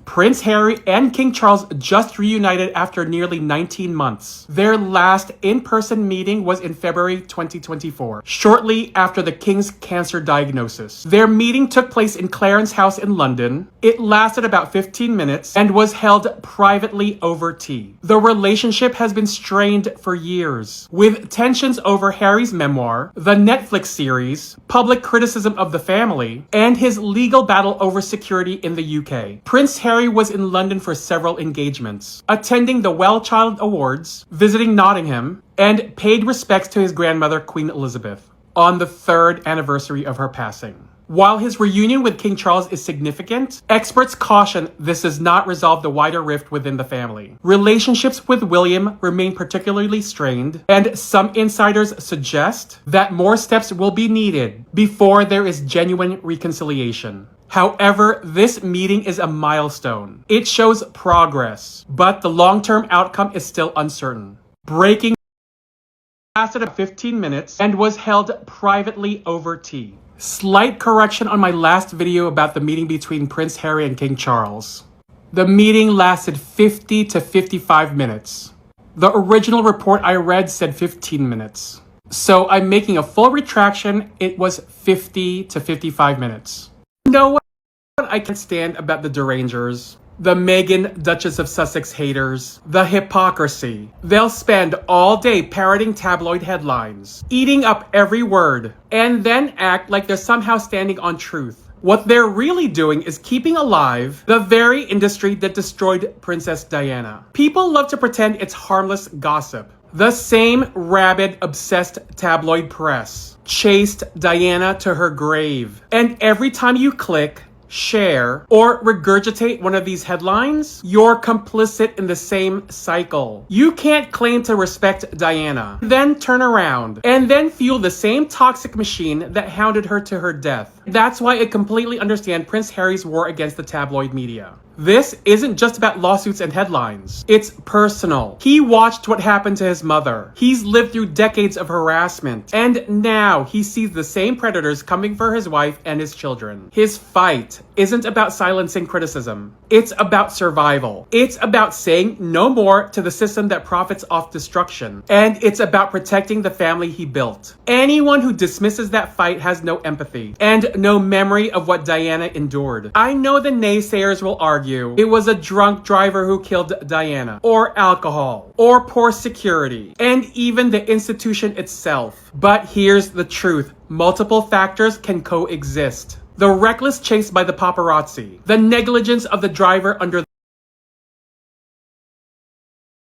Prince Harry and King Charles just reunited after nearly 19 months. Their last in-person meeting was in February 2024, shortly after the King's cancer diagnosis. Their meeting took place in Clarence House in London. It lasted about 15 minutes and was held privately over tea. The relationship has been strained for years, with tensions over Harry's memoir, the Netflix series, public criticism of the family, and his legal battle over security in the UK. Prince Harry was in London for several engagements, attending the Well Child Awards, visiting Nottingham, and paid respects to his grandmother, Queen Elizabeth, on the 3rd anniversary of her passing. While his reunion with King Charles is significant, experts caution this does not resolve the wider rift within the family. Relationships with William remain particularly strained, and some insiders suggest that more steps will be needed before there is genuine reconciliation. However, this meeting is a milestone. It shows progress, but the long-term outcome is still uncertain. Breaking lasted about 15 minutes and was held privately over tea. Slight correction on my last video about the meeting between Prince Harry and King Charles. The meeting lasted 50 to 55 minutes. The original report I read said 15 minutes. So I'm making a full retraction. It was 50 to 55 minutes. No one I can stand about the derangers, the Meghan, Duchess of Sussex haters, the hypocrisy. They'll spend all day parroting tabloid headlines, eating up every word, and then act like they're somehow standing on truth. What they're really doing is keeping alive the very industry that destroyed Princess Diana. People love to pretend it's harmless gossip. The same rabid, obsessed tabloid press chased Diana to her grave. And every time you click, share, or regurgitate one of these headlines, you're complicit in the same cycle. You can't claim to respect Diana, then turn around, and then fuel the same toxic machine that hounded her to her death. That's why I completely understand Prince Harry's war against the tabloid media. This isn't just about lawsuits and headlines. It's personal. He watched what happened to his mother. He's lived through decades of harassment. And now he sees the same predators coming for his wife and his children. His fight isn't about silencing criticism. It's about survival. It's about saying no more to the system that profits off destruction. And it's about protecting the family he built. Anyone who dismisses that fight has no empathy and no memory of what Diana endured. I know the naysayers will argue it was a drunk driver who killed Diana, or alcohol, or poor security, and even the institution itself. But here's the truth. Multiple factors can coexist. The reckless chase by the paparazzi, the negligence of the driver under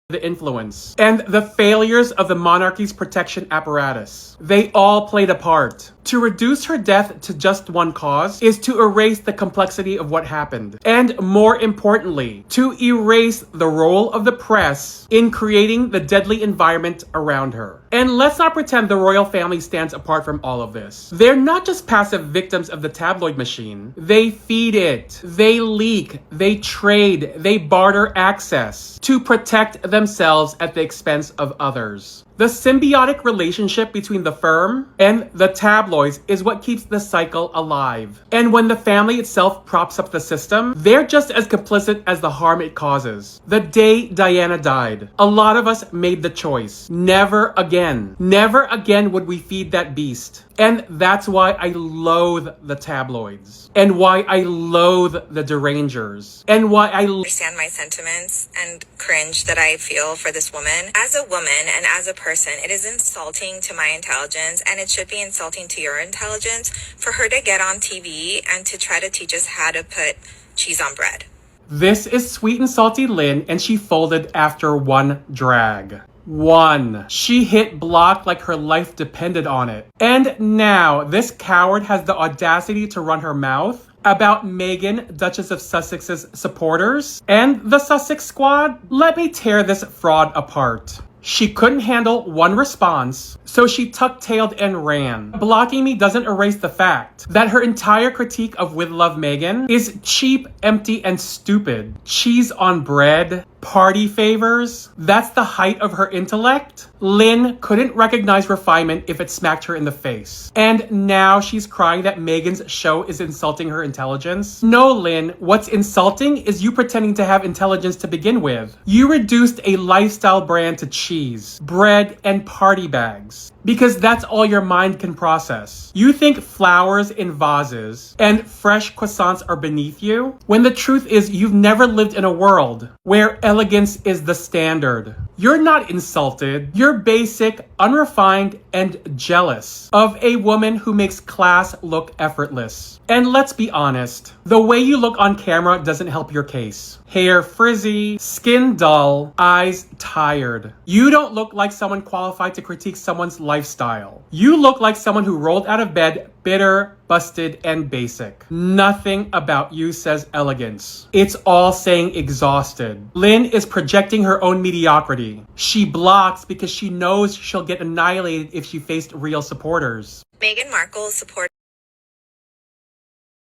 the influence, and the failures of the monarchy's protection apparatus. They all played a part. To reduce her death to just one cause is to erase the complexity of what happened. And more importantly, to erase the role of the press in creating the deadly environment around her. And let's not pretend the royal family stands apart from all of this. They're not just passive victims of the tabloid machine. They feed it. They leak. They trade. They barter access to protect themselves at the expense of others. The symbiotic relationship between the firm and the tabloids is what keeps the cycle alive. And when the family itself props up the system, they're just as complicit as the harm it causes. The day Diana died, a lot of us made the choice. Never again. Never again would we feed that beast. And that's why I loathe the tabloids. And why I loathe the derangers. And why I understand my sentiments and cringe that I feel for this woman. As a woman and as a person, it is insulting to my intelligence, and it should be insulting to your intelligence for her to get on TV and to try to teach us how to put cheese on bread. This is Sweet and Salty Lynn, and she folded after one drag. One. She hit block like her life depended on it. And now this coward has the audacity to run her mouth about Meghan, Duchess of Sussex's supporters and the Sussex squad. Let me tear this fraud apart. She couldn't handle one response, so she tuck-tailed and ran. Blocking me doesn't erase the fact that her entire critique of With Love Meghan is cheap, empty, and stupid. Cheese on bread, party favors, that's the height of her intellect. Lynn couldn't recognize refinement if it smacked her in the face. And now she's crying that Meghan's show is insulting her intelligence. No, Lynn, what's insulting is you pretending to have intelligence to begin with. You reduced a lifestyle brand to cheese, bread, and party bags, because that's all your mind can process. You think flowers in vases and fresh croissants are beneath you, when the truth is you've never lived in a world where elegance is the standard. You're not insulted. You're basic, unrefined, and jealous of a woman who makes class look effortless. And let's be honest, the way you look on camera doesn't help your case. Hair frizzy, skin dull, eyes tired. You don't look like someone qualified to critique someone's lifestyle. You look like someone who rolled out of bed bitter, busted, and basic. Nothing about you says elegance. It's all saying exhausted. Lynn is projecting her own mediocrity. She blocks because she knows she'll get annihilated if she faced real supporters. Meghan Markle support.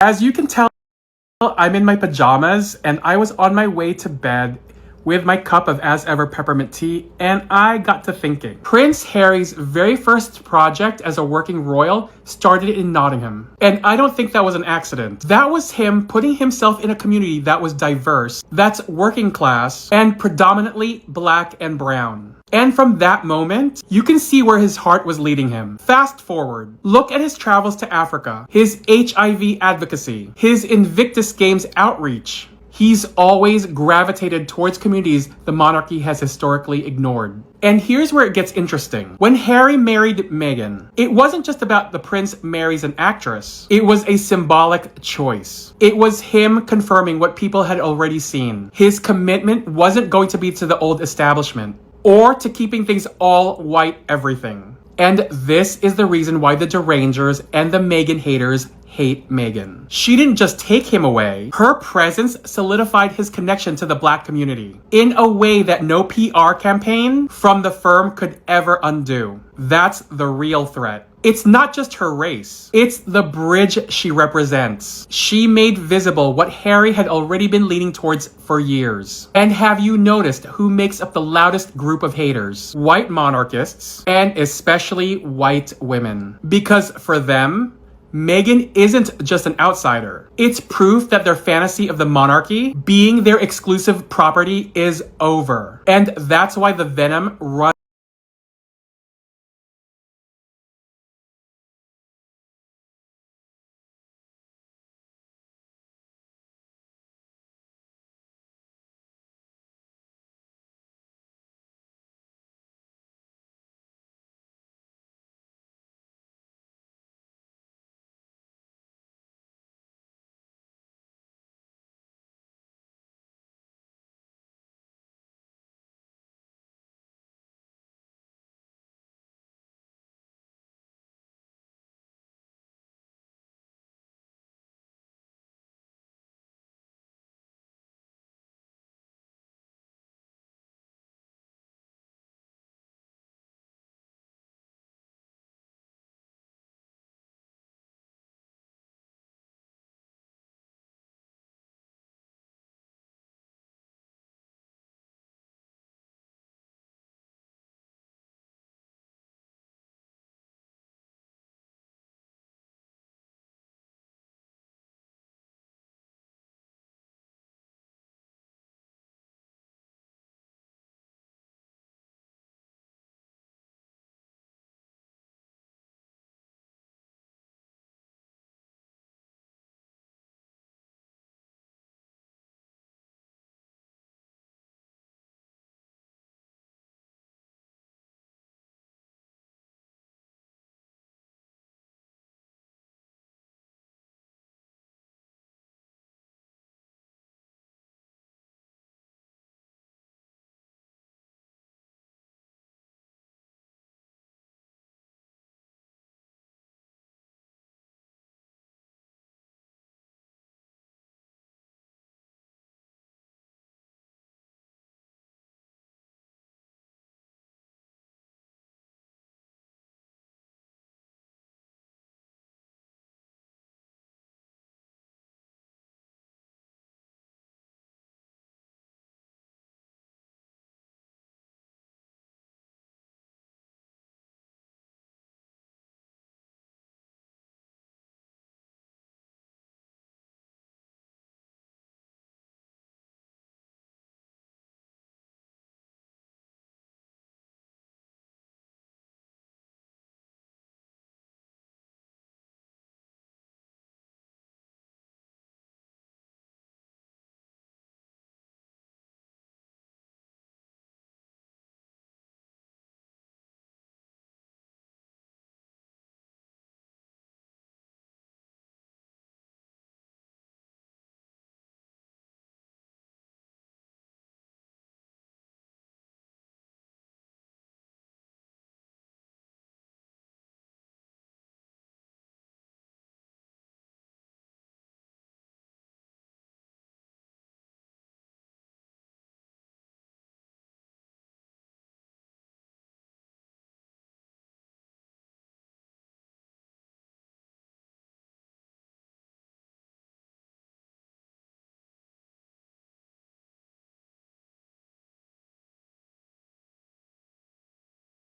As you can tell, I'm in my pajamas and I was on my way to bed with my cup of as ever peppermint tea, and I got to thinking. Prince Harry's very first project as a working royal started in Nottingham. And I don't think that was an accident. That was him putting himself in a community that was diverse, that's working class, and predominantly black and brown. And from that moment, you can see where his heart was leading him. Fast forward, look at his travels to Africa, his HIV advocacy, his Invictus Games outreach. He's always gravitated towards communities the monarchy has historically ignored. And here's where it gets interesting. When Harry married Meghan, it wasn't just about the prince marries an actress. It was a symbolic choice. It was him confirming what people had already seen. His commitment wasn't going to be to the old establishment or to keeping things all white everything. And this is the reason why the derangers and the Meghan haters hate Meghan. She didn't just take him away. Her presence solidified his connection to the black community in a way that no PR campaign from the firm could ever undo. That's the real threat. It's not just her race. It's the bridge she represents. She made visible what Harry had already been leaning towards for years. And have you noticed who makes up the loudest group of haters? White monarchists, and especially white women. Because for them, Meghan isn't just an outsider. It's proof that their fantasy of the monarchy being their exclusive property is over. And that's why the venom runs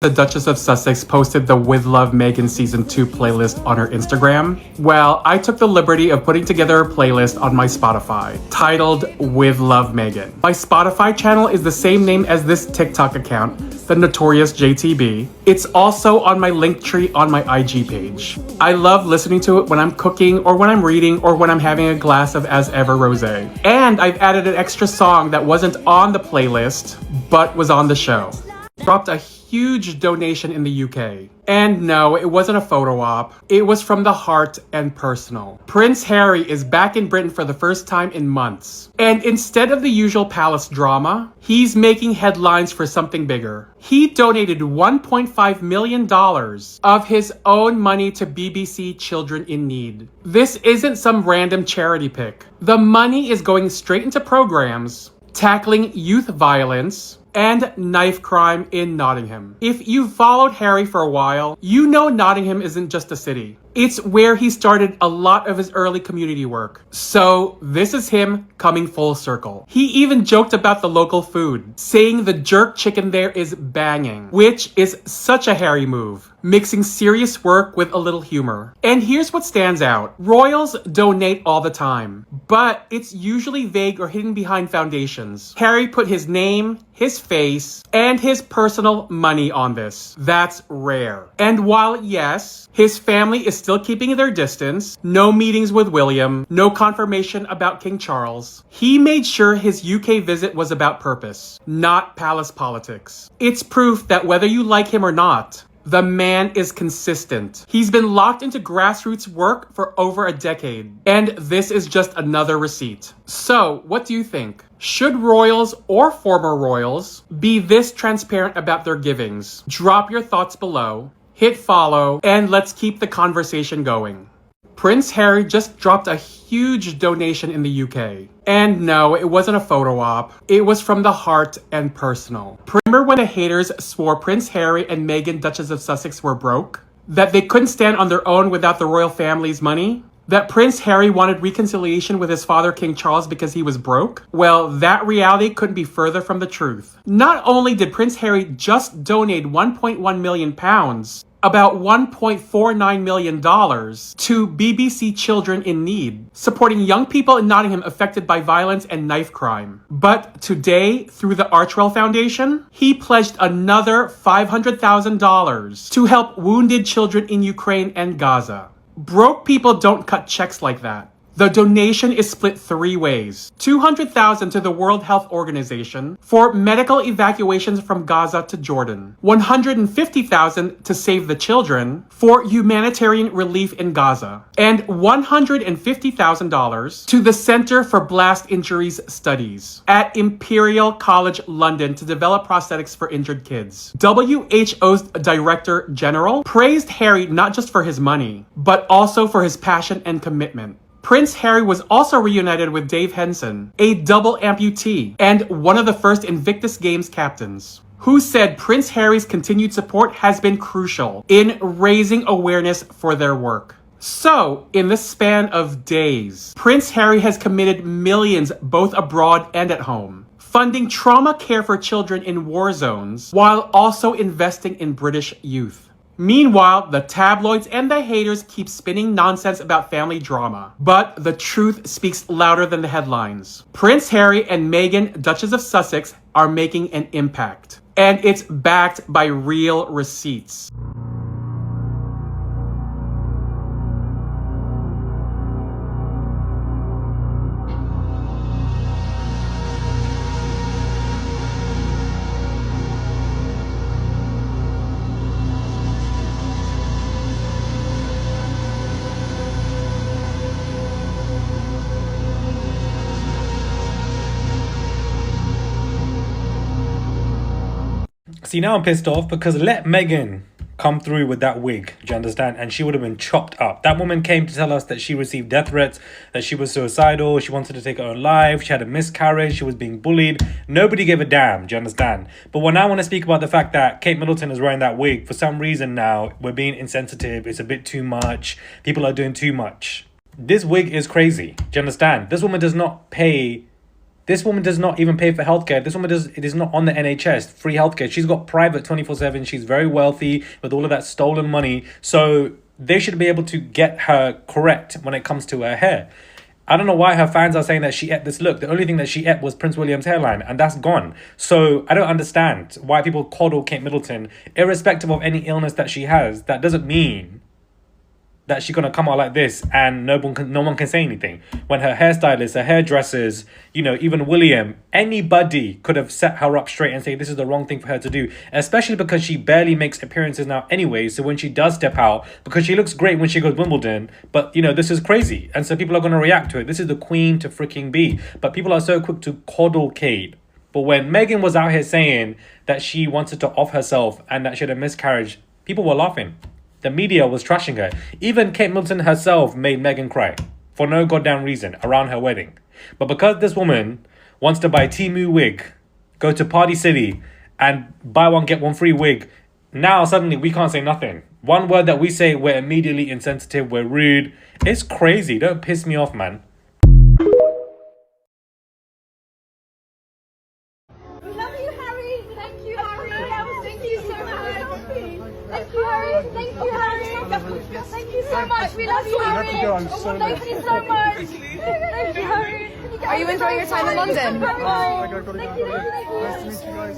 The Duchess of Sussex posted the With Love Meghan Season 2 playlist on her Instagram. Well, I took the liberty of putting together a playlist on my Spotify, titled With Love Meghan. My Spotify channel is the same name as this TikTok account, the Notorious JTB. It's also on my Linktree on my IG page. I love listening to it when I'm cooking or when I'm reading or when I'm having a glass of As Ever Rosé. And I've added an extra song that wasn't on the playlist, but was on the show. Dropped a huge donation in the UK. And no, it wasn't a photo op. It was from the heart and personal. Prince Harry is back in Britain for the first time in months. And instead of the usual palace drama, he's making headlines for something bigger. He donated $1.5 million of his own money to BBC Children in Need. This isn't some random charity pick. The money is going straight into programs tackling youth violence and knife crime in Nottingham. If you've followed Harry for a while, you know Nottingham isn't just a city. It's where he started a lot of his early community work. So this is him coming full circle. He even joked about the local food, saying the jerk chicken there is banging, which is such a Harry move, mixing serious work with a little humor. And here's what stands out. Royals donate all the time, but it's usually vague or hidden behind foundations. Harry put his name, his face, and his personal money on this. That's rare. And while yes, his family is still keeping their distance, no meetings with William, no confirmation about King Charles, he made sure his UK visit was about purpose, not palace politics. It's proof that whether you like him or not, the man is consistent. He's been locked into grassroots work for over a decade, and this is just another receipt. So, what do you think? Should royals or former royals be this transparent about their givings? Drop your thoughts below, hit follow, and let's keep the conversation going. Prince Harry just dropped a huge donation in the UK. And no, it wasn't a photo op. It was from the heart and personal. Remember when the haters swore Prince Harry and Meghan, Duchess of Sussex, were broke? That they couldn't stand on their own without the royal family's money? That Prince Harry wanted reconciliation with his father, King Charles, because he was broke? Well, that reality couldn't be further from the truth. Not only did Prince Harry just donate £1.1 million, about $1.49 million, to BBC Children in Need, supporting young people in Nottingham affected by violence and knife crime. But today, through the Archwell Foundation, he pledged another $500,000 to help wounded children in Ukraine and Gaza. Broke people don't cut checks like that. The donation is split three ways. $200,000 to the World Health Organization for medical evacuations from Gaza to Jordan. $150,000 to Save the Children for humanitarian relief in Gaza. And $150,000 to the Center for Blast Injuries Studies at Imperial College London to develop prosthetics for injured kids. WHO's Director General praised Harry not just for his money, but also for his passion and commitment. Prince Harry was also reunited with Dave Henson, a double amputee and one of the first Invictus Games captains, who said Prince Harry's continued support has been crucial in raising awareness for their work. So, in the span of days, Prince Harry has committed millions both abroad and at home, funding trauma care for children in war zones while also investing in British youth. Meanwhile, the tabloids and the haters keep spinning nonsense about family drama. But the truth speaks louder than the headlines. Prince Harry and Meghan, Duchess of Sussex, are making an impact. And it's backed by real receipts. See, now I'm pissed off because let Meghan come through with that wig, do you understand? And she would have been chopped up. That woman came to tell us that she received death threats, that she was suicidal, she wanted to take her own life, she had a miscarriage, she was being bullied. Nobody gave a damn, do you understand? But when I want to speak about the fact that Kate Middleton is wearing that wig, for some reason now, we're being insensitive, it's a bit too much, people are doing too much. This wig is crazy, do you understand? This woman does not pay This woman does not even pay for healthcare. This woman it is not on the NHS, free healthcare. She's got private 24/7. She's very wealthy with all of that stolen money. So they should be able to get her correct when it comes to her hair. I don't know why her fans are saying that she ate this look. The only thing that she ate was Prince William's hairline, and that's gone. So I don't understand why people coddle Kate Middleton, irrespective of any illness that she has. That doesn't mean that she's gonna come out like this and no one can say anything. When her hairstylist, her hairdressers, even William, anybody could have set her up straight and say this is the wrong thing for her to do. Especially because she barely makes appearances now anyway. So when she does step out, because she looks great when she goes Wimbledon, but this is crazy, and so people are gonna react to it. This is the queen to freaking be. But people are so quick to coddle Kate. But when Meghan was out here saying that she wanted to off herself and that she had a miscarriage, people were laughing. The media was trashing her. Even Kate Middleton herself made Meghan cry for no goddamn reason around her wedding. But because this woman wants to buy Temu wig, go to Party City and buy one, get one free wig, now suddenly we can't say nothing. One word that we say, we're immediately insensitive, we're rude. It's crazy. Don't piss me off, man. We love you, Harry. Thank you, Harry. Thank you so much. Thank you, Harry. Thank you, Harry. Thank you so much. We love you, Harry. Thank you so much. Thank you, Harry. Are you enjoying your time in London? Thank you. Nice to meet you guys.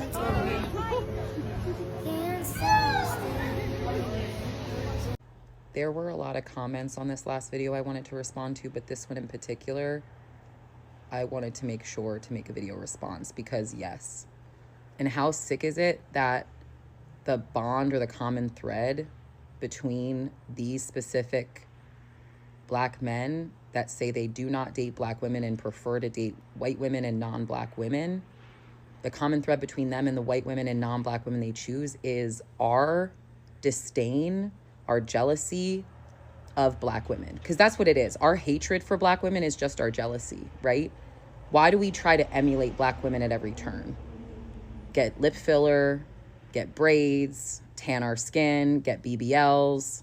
There were a lot of comments on this last video I wanted to respond to, but this one in particular, I wanted to make sure to make a video response because yes. And how sick is it that the bond or the common thread between these specific Black men that say they do not date Black women and prefer to date white women and non-Black women, the common thread between them and the white women and non-Black women they choose is our disdain, our jealousy of Black women. Because that's what it is. Our hatred for Black women is just our jealousy, right? Why do we try to emulate Black women at every turn? Get lip filler, get braids, tan our skin, get BBLs.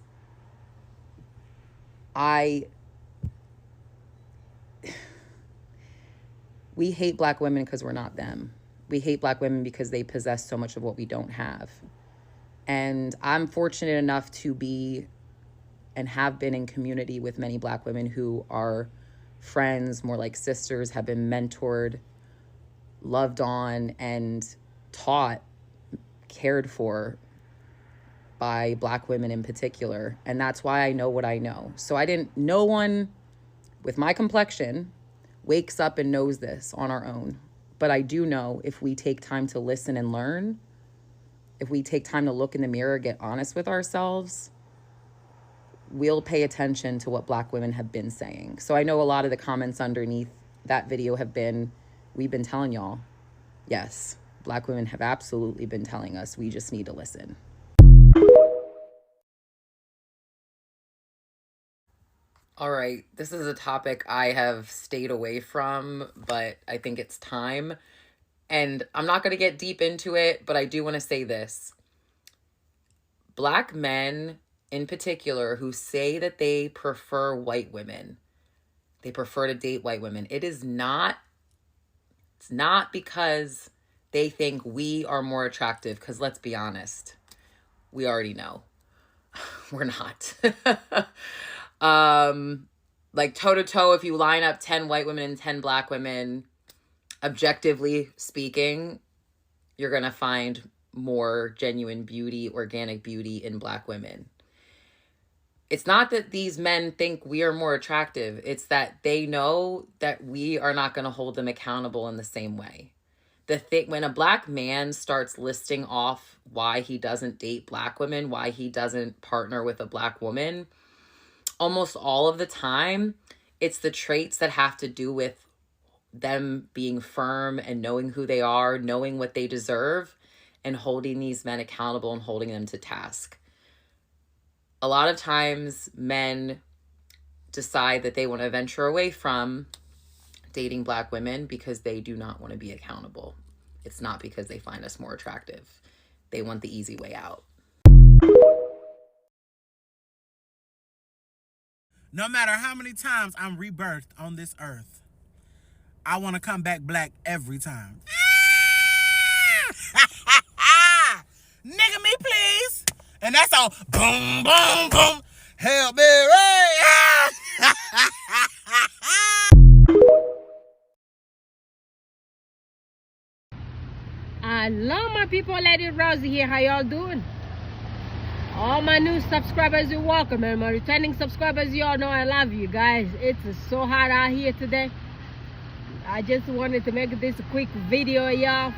We hate Black women because we're not them. We hate Black women because they possess so much of what we don't have. And I'm fortunate enough to be and have been in community with many Black women who are friends, more like sisters, have been mentored, loved on, and taught, cared for by Black women in particular. And that's why I know what I know. So no one with my complexion wakes up and knows this on our own. But I do know if we take time to listen and learn, if we take time to look in the mirror, get honest with ourselves, we'll pay attention to what Black women have been saying. So I know a lot of the comments underneath that video have been, we've been telling y'all. Yes, Black women have absolutely been telling us. We just need to listen. All right, this is a topic I have stayed away from, but I think it's time. And I'm not going to get deep into it, but I do want to say this. Black men in particular who say that they prefer white women, they prefer to date white women. It's not because they think we are more attractive, because let's be honest, we already know we're not. Like toe to toe, if you line up 10 white women and 10 Black women, objectively speaking, you're going to find more genuine beauty, organic beauty in Black women. It's not that these men think we are more attractive. It's that they know that we are not going to hold them accountable in the same way. When a Black man starts listing off why he doesn't date Black women, why he doesn't partner with a Black woman, almost all of the time, it's the traits that have to do with them being firm and knowing who they are, knowing what they deserve, and holding these men accountable and holding them to task. A lot of times men decide that they want to venture away from dating Black women because they do not want to be accountable. It's not because they find us more attractive. They want the easy way out. No matter how many times I'm rebirthed on this earth, I want to come back black every time. Nigga me, please. And that's all. Boom, boom, boom. Hail Mary. Hello, my people. Lady Rosie here. How y'all doing? All my new subscribers, you're welcome. And my returning subscribers, y'all know I love you guys. It's so hot out here today. I just wanted to make this a quick video, y'all.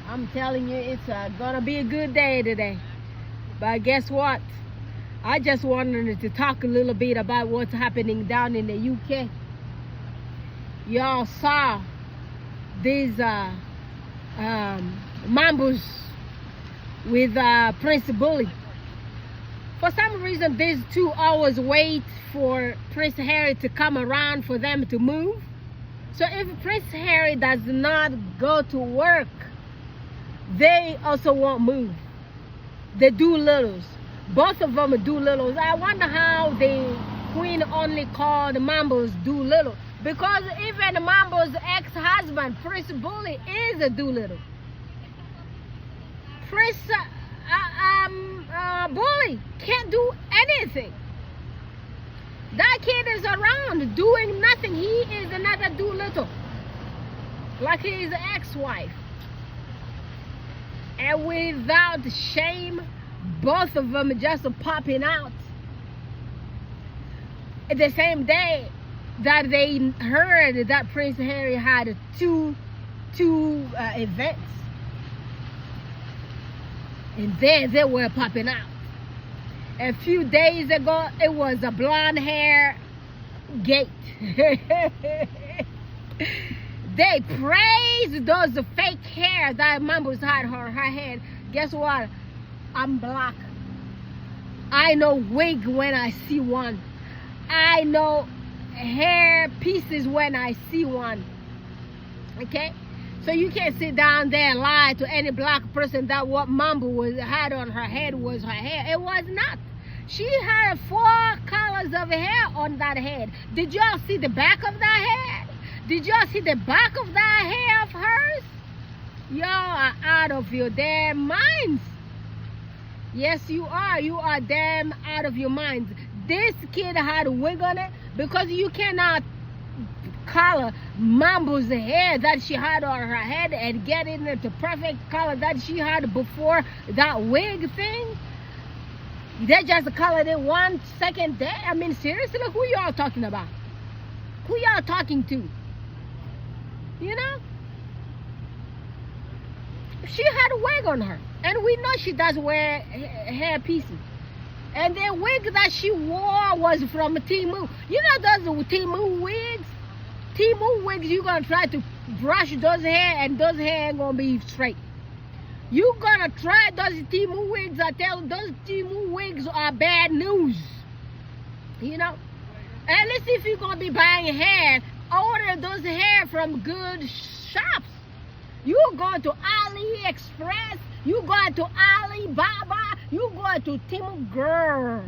I'm telling you, it's gonna be a good day today. But guess what? I just wanted to talk a little bit about what's happening down in the UK. Y'all saw these mambos with Prince Bully. For some reason, these two always wait for Prince Harry to come around for them to move. So if Prince Harry does not go to work, they also won't move. The Doolittles, both of them are Doolittles. I wonder how the Queen only called Mambo's Doolittle, because even Mambo's ex-husband, Prince Bully, is a Doolittle. Prince Bully can't do anything. That kid is around doing nothing. He is another Doolittle, like his ex-wife. And without shame, both of them just popping out the same day that they heard that Prince Harry had two events. And there they were popping out. A few days ago, it was a blonde hair gate. They praised those fake hair that Mambo's had on her head. Guess what? I'm black. I know wig when I see one. I know hair pieces when I see one. Okay? So you can't sit down there and lie to any black person that what Mambo had on her head was her hair. It was not. She had 4 colors of hair on that head. Did y'all see the back of that head? Did y'all see the back of that hair of hers? Y'all are out of your damn minds. Yes, you are. You are damn out of your minds. This kid had a wig on it, because you cannot color Mambo's hair that she had on her head and get it into perfect color that she had before that wig thing. They just colored it 1 second there. I mean, seriously, who y'all talking about? Who y'all talking to? You know? She had a wig on her. And we know she does wear hair pieces. And the wig that she wore was from Timu. You know those Timu wigs? Timu wigs, you're going to try to brush those hair and those hair ain't going to be straight. You gonna try those Timu wigs. I tell you, those Timu wigs are bad news. You know? At least if you're gonna be buying hair, order those hair from good shops. You go to AliExpress, you go to Alibaba, you go to Timu. Girl,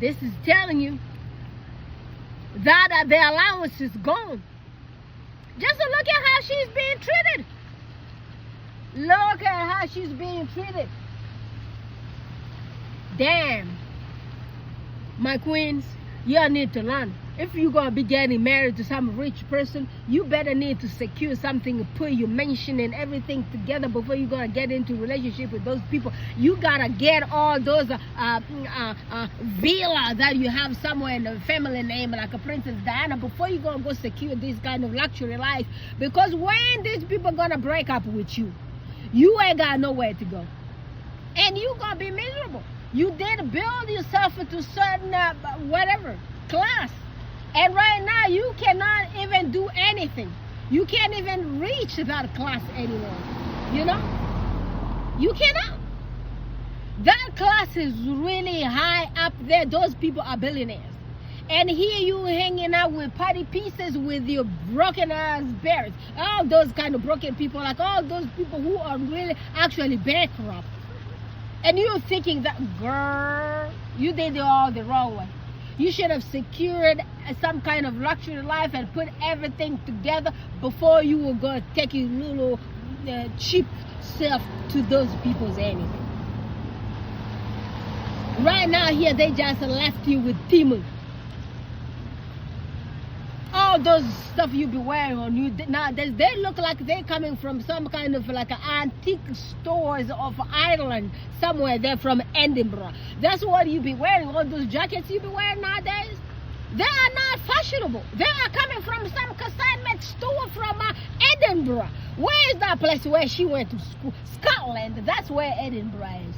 this is telling you that the allowance is gone. Just look at how she's being treated. Look at how she's being treated. Damn. My queens, y'all need to learn. If you're going to be getting married to some rich person, you better need to secure something, put your mansion and everything together before you're going to get into relationship with those people. You got to get all those villa that you have somewhere in the family name, like a Princess Diana, before you're going to go secure this kind of luxury life. Because when these people going to break up with you, you ain't got nowhere to go. And you going to be miserable. You did build yourself into certain, whatever, class. And right now, you cannot even do anything. You can't even reach that class anymore. You know? You cannot. That class is really high up there. Those people are billionaires. And here you hanging out with party pieces with your broken ass bears. All those kind of broken people, like all those people who are really actually bankrupt. And you're thinking that, girl, you did it all the wrong way. You should have secured some kind of luxury life and put everything together before you were going to take your little cheap self to those people's anything. Right now here, they just left you with Timu. All those stuff you be wearing on you nowadays, they look like they're coming from some kind of like antique stores of Ireland somewhere. They're from Edinburgh. That's what you be wearing. All those jackets you be wearing nowadays, they are not fashionable. They are coming from some consignment store from Edinburgh. Where is that place where she went to school? Scotland. That's where Edinburgh is.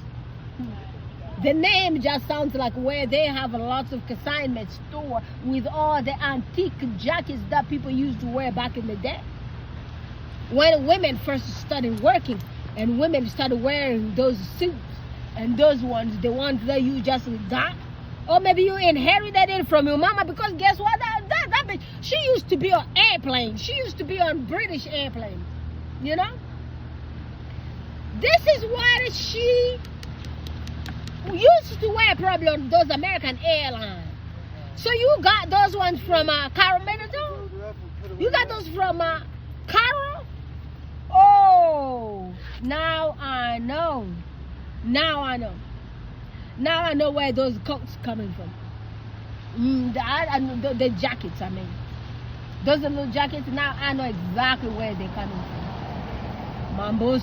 The name just sounds like where they have lots of consignment store with all the antique jackets that people used to wear back in the day. When women first started working and women started wearing those suits and those ones, the ones that you just got, or maybe you inherited it from your mama, because guess what? That bitch, she used to be on airplanes. She used to be on British airplanes, you know? This is what she used to wear probably on those American airlines. So you got those ones from Caramel? You got those from Carol? Oh, now I know. Now I know. Now I know where those coats coming from. The jackets, I mean. Those little jackets, now I know exactly where they're coming from. Mambos.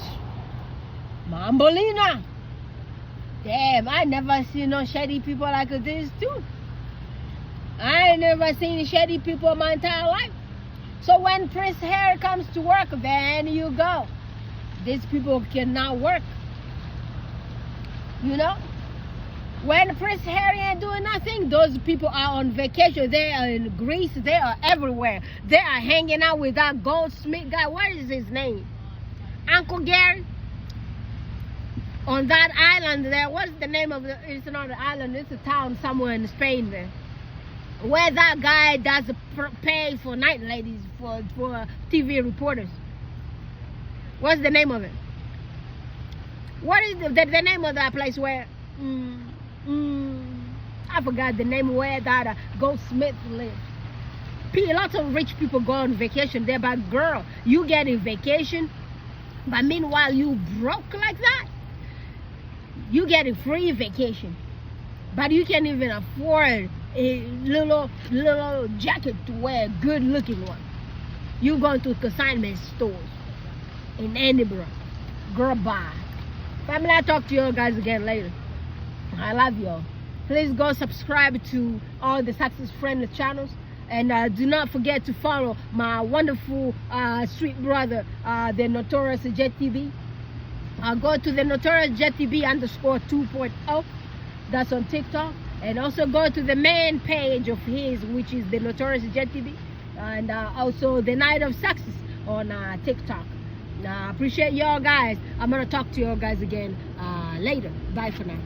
Mambolina. Damn, I never seen no shady people like this too. I ain't never seen shady people my entire life. So when Prince Harry comes to work, then you go. These people cannot work. You know? When Prince Harry ain't doing nothing, those people are on vacation. They are in Greece. They are everywhere. They are hanging out with that goldsmith guy. What is his name? Uncle Gary? On that island there, what's the name of it's not an island, it's a town somewhere in Spain there, where that guy does pay for night ladies, for TV reporters. What's the name of it? What is the name of that place where I forgot the name where that goldsmith lives. Lots of rich people go on vacation there, but girl, you get a vacation, but meanwhile you broke like that. You get a free vacation, but you can't even afford a little jacket to wear, a good looking one. You go to consignment stores in Edinburgh. Girl, bye. Family, I'll talk to you guys again later. I love y'all. Please go subscribe to all the Success Friendly channels, and do not forget to follow my wonderful street brother, the Notorious JTV. Go to the Notorious JTV _2.0. That's on TikTok. And also go to the main page of his, which is the Notorious JTV. And also the Night of Success on TikTok. I appreciate y'all guys. I'm going to talk to y'all guys again later. Bye for now.